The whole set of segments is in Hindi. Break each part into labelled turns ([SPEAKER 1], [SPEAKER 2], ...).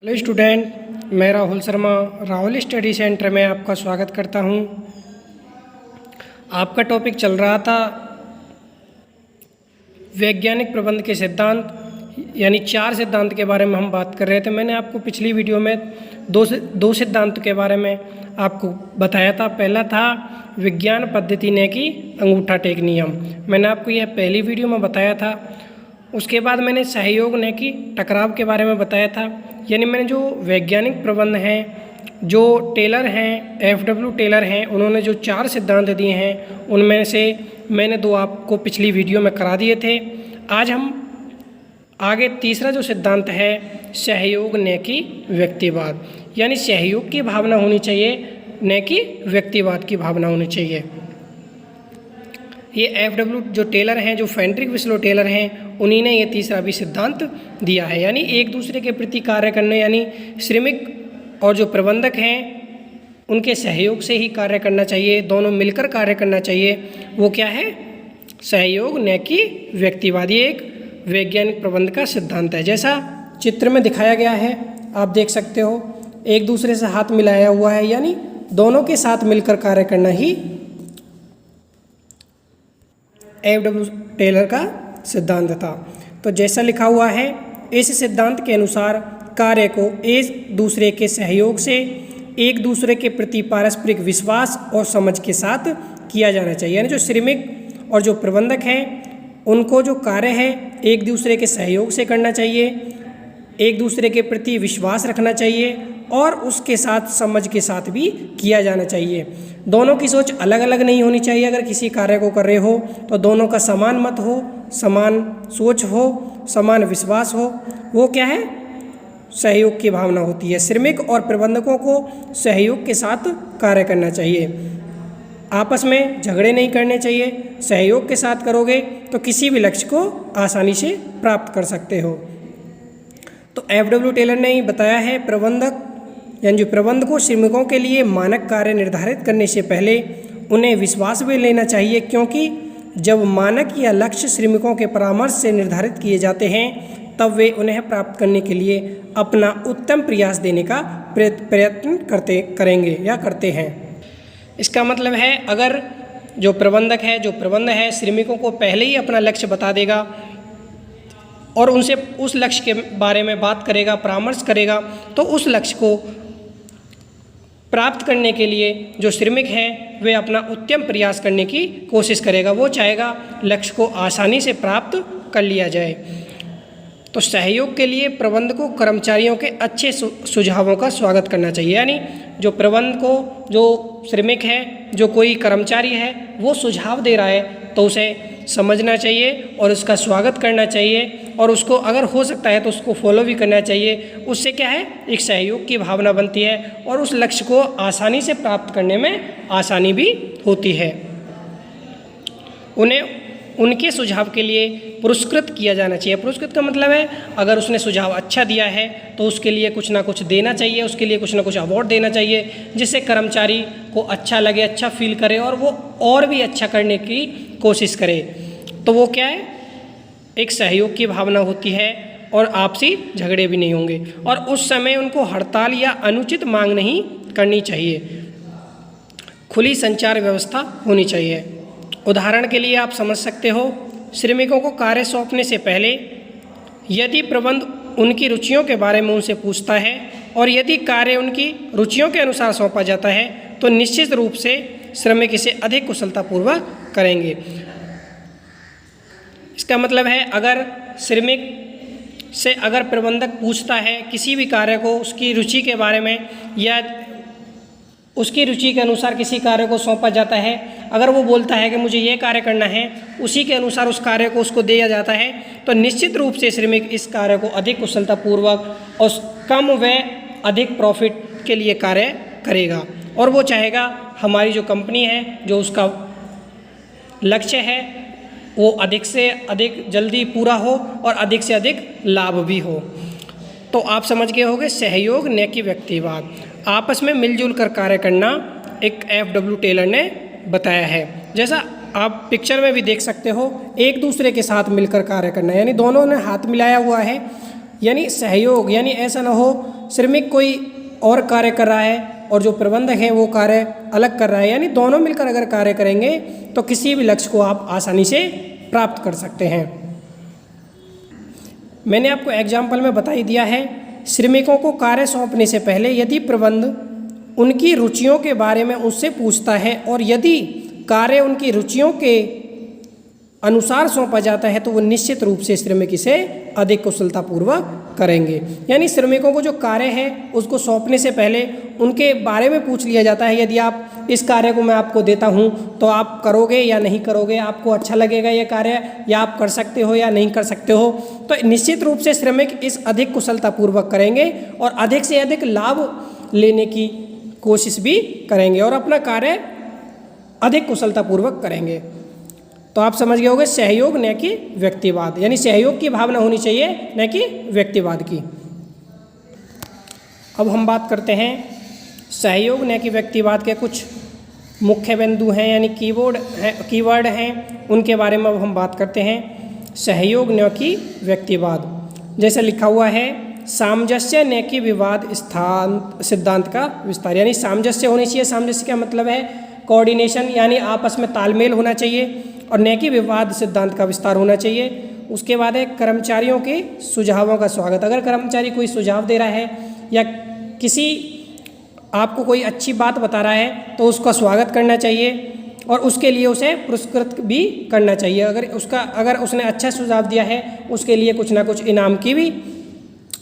[SPEAKER 1] हेलो स्टूडेंट, मैं राहुल शर्मा राहुल स्टडी सेंटर में आपका स्वागत करता हूं। आपका टॉपिक चल रहा था वैज्ञानिक प्रबंध के सिद्धांत, यानी 4 सिद्धांत के बारे में हम बात कर रहे थे। मैंने आपको पिछली वीडियो में दो सिद्धांत के बारे में आपको बताया था। पहला था विज्ञान पद्धति ने की अंगूठा टेक नियम, मैंने आपको यह पहली वीडियो में बताया था। उसके बाद मैंने सहयोग ने की टकराव के बारे में बताया था। यानी मैंने जो वैज्ञानिक प्रबंध हैं, जो टेलर हैं, एफडब्ल्यू टेलर हैं, उन्होंने जो 4 सिद्धांत दिए हैं उनमें से मैंने 2 आपको पिछली वीडियो में करा दिए थे। आज हम आगे तीसरा जो सिद्धांत है सहयोग न कि व्यक्तिवाद, यानी सहयोग की भावना होनी चाहिए न कि व्यक्तिवाद की भावना होनी चाहिए। ये एफडब्ल्यू जो टेलर हैं, जो फ्रेडरिक विस्लो टेलर हैं, उन्हीं ने ये तीसरा भी सिद्धांत दिया है। यानी एक दूसरे के प्रति कार्य करने, यानी श्रमिक और जो प्रबंधक हैं उनके सहयोग से ही कार्य करना चाहिए, दोनों मिलकर कार्य करना चाहिए। वो क्या है? सहयोग न कि व्यक्तिवाद। ये एक वैज्ञानिक प्रबंध का सिद्धांत है। जैसा चित्र में दिखाया गया है आप देख सकते हो, एक दूसरे से हाथ मिलाया हुआ है, यानी दोनों के साथ मिलकर कार्य करना ही एफडब्ल्यू टेलर का सिद्धांत था। तो जैसा लिखा हुआ है, इस सिद्धांत के अनुसार कार्य को एक दूसरे के सहयोग से, एक दूसरे के प्रति पारस्परिक विश्वास और समझ के साथ किया जाना चाहिए। यानी जो श्रमिक और जो प्रबंधक हैं उनको जो कार्य है एक दूसरे के सहयोग से करना चाहिए, एक दूसरे के प्रति विश्वास रखना चाहिए और उसके साथ समझ के साथ भी किया जाना चाहिए। दोनों की सोच अलग अलग नहीं होनी चाहिए। अगर किसी कार्य को कर रहे हो तो दोनों का समान मत हो, समान सोच हो, समान विश्वास हो। वो क्या है? सहयोग की भावना होती है। श्रमिक और प्रबंधकों को सहयोग के साथ कार्य करना चाहिए, आपस में झगड़े नहीं करने चाहिए। सहयोग के साथ करोगे तो किसी भी लक्ष्य को आसानी से प्राप्त कर सकते हो। तो एफडब्ल्यू टेलर ने ही बताया है, प्रबंधक यानी जो प्रबंधकों श्रमिकों के लिए मानक कार्य निर्धारित करने से पहले उन्हें विश्वास भी लेना चाहिए, क्योंकि जब मानक या लक्ष्य श्रमिकों के परामर्श से निर्धारित किए जाते हैं तब वे उन्हें प्राप्त करने के लिए अपना उत्तम प्रयास देने का प्रयत्न करते हैं। इसका मतलब है, अगर जो प्रबंधक है, जो प्रबंध है, श्रमिकों को पहले ही अपना लक्ष्य बता देगा और उनसे उस लक्ष्य के बारे में बात करेगा, परामर्श करेगा, तो उस लक्ष्य को प्राप्त करने के लिए जो श्रमिक हैं वे अपना उत्तम प्रयास करने की कोशिश करेगा। वो चाहेगा लक्ष्य को आसानी से प्राप्त कर लिया जाए। तो सहयोग के लिए प्रबंध को कर्मचारियों के अच्छे सुझावों का स्वागत करना चाहिए। यानी जो प्रबंध को, जो श्रमिक है, जो कोई कर्मचारी है, वो सुझाव दे रहा है तो उसे समझना चाहिए और उसका स्वागत करना चाहिए, और उसको अगर हो सकता है तो उसको फॉलो भी करना चाहिए। उससे क्या है? एक सहयोग की भावना बनती है और उस लक्ष्य को आसानी से प्राप्त करने में आसानी भी होती है। उन्हें उनके सुझाव के लिए पुरस्कृत किया जाना चाहिए। पुरस्कृत का मतलब है, अगर उसने सुझाव अच्छा दिया है तो उसके लिए कुछ ना कुछ देना चाहिए, उसके लिए कुछ ना कुछ अवार्ड देना चाहिए, जिससे कर्मचारी को अच्छा लगे, अच्छा फील करे और वो और भी अच्छा करने की कोशिश करे। तो वो क्या है? एक सहयोग की भावना होती है और आपसी झगड़े भी नहीं होंगे। और उस समय उनको हड़ताल या अनुचित मांग नहीं करनी चाहिए। खुली संचार व्यवस्था होनी चाहिए। उदाहरण के लिए आप समझ सकते हो, श्रमिकों को कार्य सौंपने से पहले यदि प्रबंध उनकी रुचियों के बारे में उनसे पूछता है और यदि कार्य उनकी रुचियों के अनुसार सौंपा जाता है तो निश्चित रूप से श्रमिक इसे अधिक कुशलतापूर्वक करेंगे। इसका मतलब है, अगर श्रमिक से अगर प्रबंधक पूछता है किसी भी कार्य को, उसकी रुचि के बारे में, या उसकी रुचि के अनुसार किसी कार्य को सौंपा जाता है, अगर वो बोलता है कि मुझे ये कार्य करना है, उसी के अनुसार उस कार्य को उसको दिया जाता है, तो निश्चित रूप से श्रमिक इस कार्य को अधिक कुशलतापूर्वक और कम व अधिक प्रॉफिट के लिए कार्य करेगा। और वो चाहेगा हमारी जो कंपनी है, जो उसका लक्ष्य है, वो अधिक से अधिक जल्दी पूरा हो और अधिक से अधिक लाभ भी हो। तो आप समझ गए होंगे, सहयोग न कि व्यक्तिवाद, आपस में मिलजुल कर कार्य करना एक एफडब्ल्यू टेलर ने बताया है। जैसा आप पिक्चर में भी देख सकते हो, एक दूसरे के साथ मिलकर कार्य करना, यानी दोनों ने हाथ मिलाया हुआ है, यानी सहयोग, यानी ऐसा ना हो श्रमिक कोई और कार्य कर रहा है और जो प्रबंधक है वो कार्य अलग कर रहा है, यानी दोनों मिलकर अगर कार्य करेंगे तो किसी भी लक्ष्य को आप आसानी से प्राप्त कर सकते हैं। मैंने आपको एग्जाम्पल में बता ही दिया है, श्रमिकों को कार्य सौंपने से पहले यदि प्रबंध उनकी रुचियों के बारे में उससे पूछता है और यदि कार्य उनकी रुचियों के अनुसार सौंपा जाता है तो वो निश्चित रूप से श्रमिक इसे अधिक कुशलतापूर्वक करेंगे। यानी श्रमिकों को जो कार्य है उसको सौंपने से पहले उनके बारे में पूछ लिया जाता है, यदि आप इस कार्य को मैं आपको देता हूँ तो आप करोगे या नहीं करोगे, आपको अच्छा लगेगा ये कार्य या आप कर सकते हो या नहीं कर सकते हो, तो निश्चित रूप से श्रमिक इस अधिक कुशलतापूर्वक करेंगे और अधिक से अधिक लाभ लेने की कोशिश भी करेंगे और अपना कार्य अधिक कुशलतापूर्वक करेंगे। तो आप समझ गए होंगे सहयोग न कि व्यक्तिवाद, यानी सहयोग की भावना होनी चाहिए न कि व्यक्तिवाद की। अब हम बात करते हैं सहयोग न कि व्यक्तिवाद के कुछ मुख्य बिंदु हैं, यानी कीवर्ड हैं, उनके बारे में अब हम बात करते हैं। सहयोग न कि व्यक्तिवाद, जैसे लिखा हुआ है सामंजस्य न कि विवाद स्थान सिद्धांत का विस्तार, यानी सामंजस्य होनी चाहिए। सामंजस्य का मतलब है कोऑर्डिनेशन, यानी आपस में तालमेल होना चाहिए, और न कि विवाद सिद्धांत का विस्तार होना चाहिए। उसके बाद है कर्मचारियों के सुझावों का स्वागत। अगर कर्मचारी कोई सुझाव दे रहा है या किसी आपको कोई अच्छी बात बता रहा है तो उसका स्वागत करना चाहिए और उसके लिए उसे पुरस्कृत भी करना चाहिए। अगर उसने अच्छा सुझाव दिया है उसके लिए कुछ ना कुछ इनाम की भी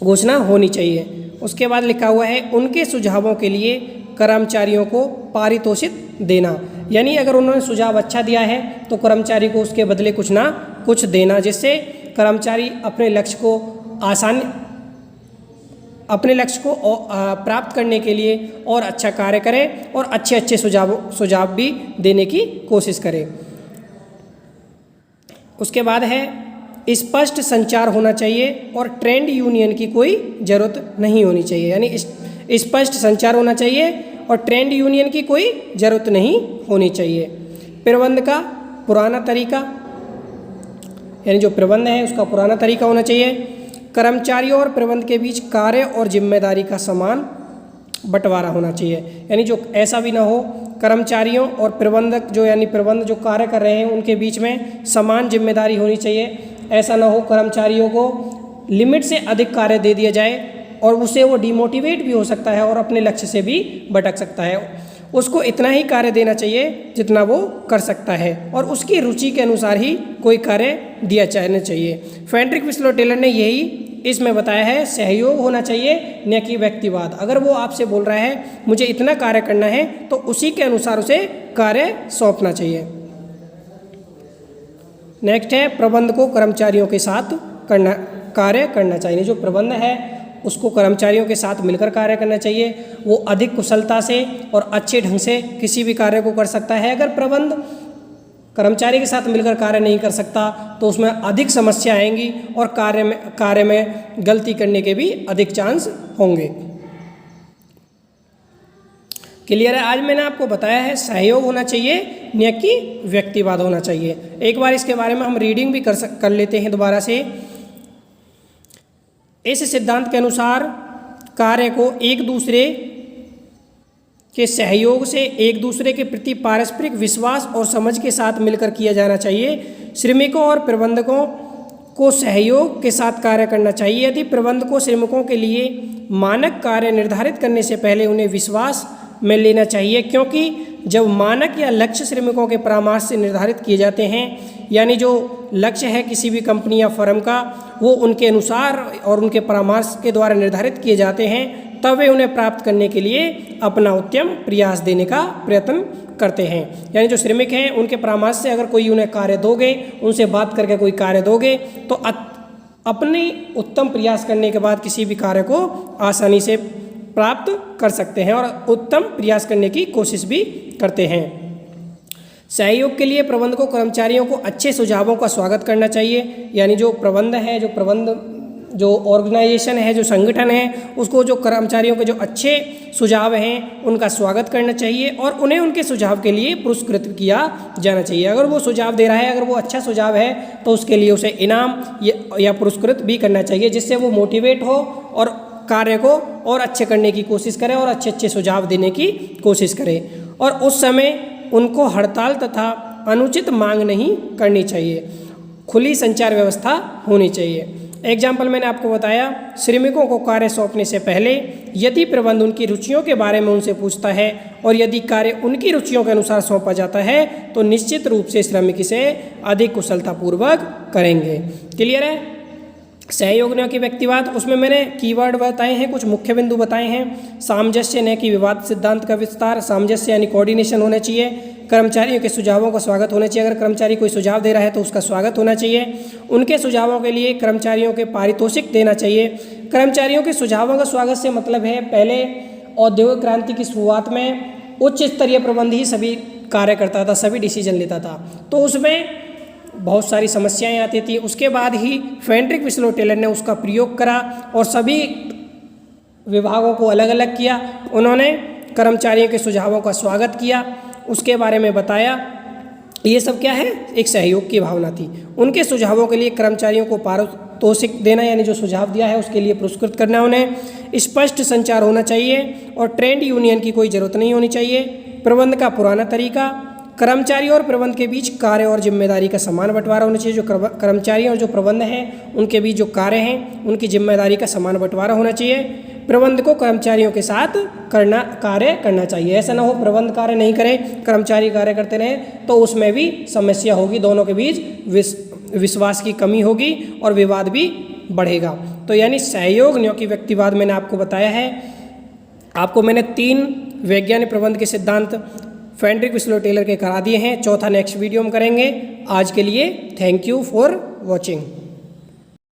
[SPEAKER 1] घोषणा होनी चाहिए। उसके बाद लिखा हुआ है उनके सुझावों के लिए कर्मचारियों को पारितोषिक देना, यानी अगर उन्होंने सुझाव अच्छा दिया है तो कर्मचारी को उसके बदले कुछ ना कुछ देना, जिससे कर्मचारी अपने लक्ष्य को प्राप्त करने के लिए और अच्छा कार्य करे और अच्छे अच्छे सुझाव भी देने की कोशिश करे। उसके बाद है स्पष्ट संचार होना चाहिए और ट्रेड यूनियन की कोई ज़रूरत नहीं होनी चाहिए, यानी स्पष्ट संचार होना चाहिए और ट्रेड यूनियन की कोई ज़रूरत नहीं होनी चाहिए। प्रबंध का पुराना तरीका, यानी जो प्रबंध है उसका पुराना तरीका होना चाहिए। कर्मचारियों और प्रबंध के बीच कार्य और जिम्मेदारी का समान बंटवारा होना चाहिए, यानी जो ऐसा भी ना हो कर्मचारियों और प्रबंधक प्रबंध जो कार्य कर रहे हैं उनके बीच में समान जिम्मेदारी होनी चाहिए। ऐसा ना हो कर्मचारियों को लिमिट से अधिक कार्य दे दिया जाए और उससे वो डिमोटिवेट भी हो सकता है और अपने लक्ष्य से भी भटक सकता है। उसको इतना ही कार्य देना चाहिए जितना वो कर सकता है और उसकी रुचि के अनुसार ही कोई कार्य दिया जाना चाहिए। फ्रेडरिक विस्लो टेलर ने यही इसमें बताया है, सहयोग होना चाहिए न कि व्यक्तिवाद। अगर वो आपसे बोल रहा है मुझे इतना कार्य करना है तो उसी के अनुसार उसे कार्य सौंपना चाहिए। नेक्स्ट है प्रबंध को कर्मचारियों के साथ कार्य करना चाहिए। जो प्रबंध है उसको कर्मचारियों के साथ मिलकर कार्य करना चाहिए, वो अधिक कुशलता से और अच्छे ढंग से किसी भी कार्य को कर सकता है। अगर प्रबंध कर्मचारी के साथ मिलकर कार्य नहीं कर सकता तो उसमें अधिक समस्या आएंगी और कार्य में गलती करने के भी अधिक चांस होंगे। क्लियर है? आज मैंने आपको बताया है सहयोग होना चाहिए न कि व्यक्तिवाद होना चाहिए। एक बार इसके बारे में हम रीडिंग भी कर लेते हैं दोबारा से। इस सिद्धांत के अनुसार कार्य को एक दूसरे के सहयोग से एक दूसरे के प्रति पारस्परिक विश्वास और समझ के साथ मिलकर किया जाना चाहिए। श्रमिकों और प्रबंधकों को सहयोग के साथ कार्य करना चाहिए। यदि प्रबंधक को श्रमिकों के लिए मानक कार्य निर्धारित करने से पहले उन्हें विश्वास में लेना चाहिए, क्योंकि जब मानक या लक्ष्य श्रमिकों के परामर्श से निर्धारित किए जाते हैं, यानी जो लक्ष्य है किसी भी कंपनी या फर्म का वो उनके अनुसार और उनके परामर्श के द्वारा निर्धारित किए जाते हैं, तब वे उन्हें प्राप्त करने के लिए अपना उत्तम प्रयास देने का प्रयत्न करते हैं। यानी जो श्रमिक हैं उनके परामर्श से अगर कोई उन्हें कार्य दोगे, उनसे बात करके कोई कार्य दोगे तो अपने उत्तम प्रयास करने के बाद किसी भी कार्य को आसानी से प्राप्त कर सकते हैं और उत्तम प्रयास करने की कोशिश भी करते हैं। सहयोग के लिए प्रबंध को कर्मचारियों को अच्छे सुझावों का स्वागत करना चाहिए। यानी जो प्रबंध है, जो ऑर्गेनाइजेशन है, जो संगठन है, उसको जो कर्मचारियों के जो अच्छे सुझाव हैं उनका स्वागत करना चाहिए और उन्हें उनके सुझाव के लिए पुरस्कृत किया जाना चाहिए। अगर वो सुझाव दे रहा है, अगर वो अच्छा सुझाव है तो उसके लिए उसे इनाम या पुरस्कृत भी करना चाहिए, जिससे वो मोटिवेट हो और कार्य को और अच्छे करने की कोशिश करें और अच्छे अच्छे सुझाव देने की कोशिश करें। और उस समय उनको हड़ताल तथा अनुचित मांग नहीं करनी चाहिए, खुली संचार व्यवस्था होनी चाहिए। एग्जाम्पल मैंने आपको बताया, श्रमिकों को कार्य सौंपने से पहले यदि प्रबंध उनकी रुचियों के बारे में उनसे पूछता है और यदि कार्य उनकी रुचियों के अनुसार सौंपा जाता है तो निश्चित रूप से श्रमिक इसे अधिक कुशलतापूर्वक करेंगे। क्लियर है? सहयोग न कि व्यक्तिवाद, उसमें मैंने कीवर्ड बताए हैं, कुछ मुख्य बिंदु बताए हैं। सामंजस्य न कि विवाद सिद्धांत का विस्तार, सामंजस्य यानी कोऑर्डिनेशन होना चाहिए। कर्मचारियों के सुझावों का स्वागत होना चाहिए, अगर कर्मचारी कोई सुझाव दे रहा है तो उसका स्वागत होना चाहिए। उनके सुझावों के लिए कर्मचारियों के पारितोषिक देना चाहिए। कर्मचारियों के सुझावों का स्वागत से मतलब है, पहले औद्योगिक क्रांति की शुरुआत में उच्च स्तरीय प्रबंध ही सभी कार्य करता था, सभी डिसीजन लेता था, तो उसमें बहुत सारी समस्याएं आती थी। उसके बाद ही फ्रेडरिक विस्लो टेलर ने उसका प्रयोग करा और सभी विभागों को अलग अलग किया। उन्होंने कर्मचारियों के सुझावों का स्वागत किया, उसके बारे में बताया। ये सब क्या है? एक सहयोग की भावना थी। उनके सुझावों के लिए कर्मचारियों को पारितोषिक देना, यानी जो सुझाव दिया है उसके लिए पुरस्कृत करना। उन्हें स्पष्ट संचार होना चाहिए और ट्रेड यूनियन की कोई ज़रूरत नहीं होनी चाहिए। प्रबंध का पुराना तरीका, कर्मचारी और प्रबंध के बीच कार्य और जिम्मेदारी का समान बंटवारा होना चाहिए। जो कर्मचारी और जो प्रबंध है उनके बीच जो कार्य हैं उनकी जिम्मेदारी का समान बंटवारा होना चाहिए। प्रबंध को कर्मचारियों के साथ कार्य करना चाहिए, ऐसा ना हो प्रबंध कार्य नहीं करे, कर्मचारी कार्य करते रहे, तो उसमें भी समस्या होगी, दोनों के बीच विश्वास की कमी होगी और विवाद भी बढ़ेगा। तो यानी सहयोग न कि व्यक्तिवाद मैंने आपको बताया है। आपको मैंने 3 वैज्ञानिक प्रबंध के सिद्धांत फ्रेडरिक विस्लो टेलर के करा दिए हैं, चौथा नेक्स्ट वीडियो में करेंगे। आज के लिए थैंक यू फॉर वॉचिंग।